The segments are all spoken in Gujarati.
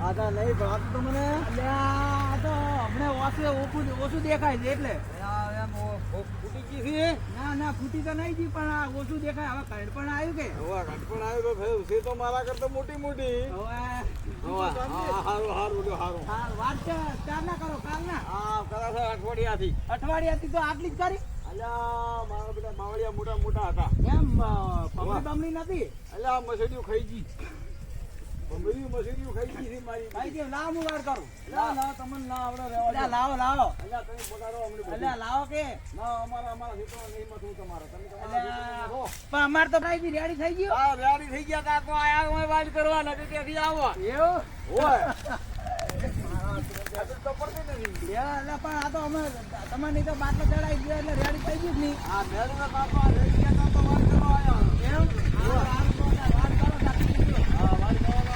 આતા નહીં ભાગતું તો મને અલ્યા આ તો હમણે ઓછું દેખાય છે એટલે એમ ફૂટી ગઈ છે. ના ના ફૂટી તો નહીં જી પણ આ ઓછું દેખાય હવે કડ પણ આવ્યું કે હવે ઘટપણ આવ્યો તો થયું છે તો મારા કરતા મોટી મોટી. હવે હારું હારું હારું. વાત ચાર ના કરો કાલ ના હા કરે છે અઠવાડિયાથી. અઠવાડિયાથી તો આટલી જ કરી અલ્યા મારા બેટા માવડિયા મોટા મોટા હતા. એમ બમણી નથી અલ્યા મસડીયું ખાઈ ગઈ. મસડીયું ખાઈ ગઈ છે મારી. ભાઈ જે લાવ હું વાર કરું ના તમને ના આવડે રહેવા દો. લાવો લાવો અલ્યા તમે પગારો અમને બધું. અલ્યા લાવો કે ના અમારા ખેતરો નહીં મથું તમારે. તમે તમારા ખેતરમાં રહો. પણ અમાર તો ભાઈ બી રેડી થઈ ગયું હા રેડી થઈ ગયા તા તો આયા અમે વાત કરવા નથી ત્યાંથી આવો. એવું ઓય તો પડતી નથી. એટલે પણ આ તો અમે તમારી તો બાટલો ચડાવી ગયો એટલે રેડી થઈ ગયું જ નહીં આ મેલના બાપા રેડી ગયા તા તો વાત કરવા આયા. એમ વાત કરો હા વાત કરવા.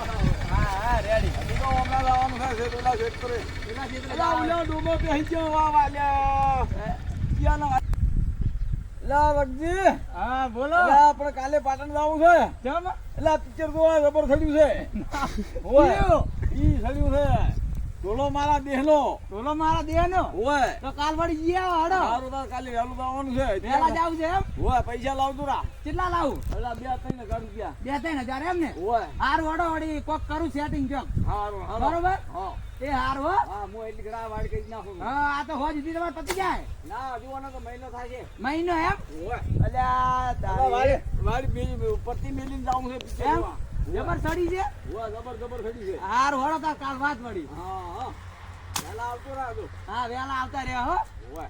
હા રેડી હજી તો હમણાં લાવવાનું છે શેતુલા શેત કરે. એના ક્ષેત્રે અલ્યા ઓલો ડૂબો બેહી ગયો વાહ વાલ્યા. ક્યાંનો લા વગજી. હા બોલો અલ્યા આપણે કાલે પાટણ જવું છે. કેમ એટલે પિક્ચર જોવા જબર થયું છે. ઓય ઈ થયું છે ડોલો મારા દેહનો. ટોલો મારા દેહ નો ઓય તો કાલ વળી ગયા હડો સારું તો કાલે વહેલું જવાનું છે. પેલા જાવ છે એમ ઓય પૈસા લાવતું રા. કેટલા લાવું અલ્યા 2-3 રૂપિયા. 2-3 હજાર એમ ને ઓય હારું હડો વળી કોક કરું સેટિંગ ચોક હારું બરોબર હા એ હારું હો હા હું એટલી ઘડા વાડ કરી નાખું. હા આ તો હોજ દીધી તમારે પતી જાય ના જુવાનો તો મહિનો થાય છે. મહિનો એમ ઓય અલ્યા વાડી વાડી બીજી પરતી મેલીને જાવું છે પિક્ચર એમ જોવા. જબર સડી છે ઓય જબર ખડી છે. હારું હડો તાર કાલ વાત મળી હા હા વહેલા આવતો રાખજો. હા વેલા આવતા રહ્યા હો ઓય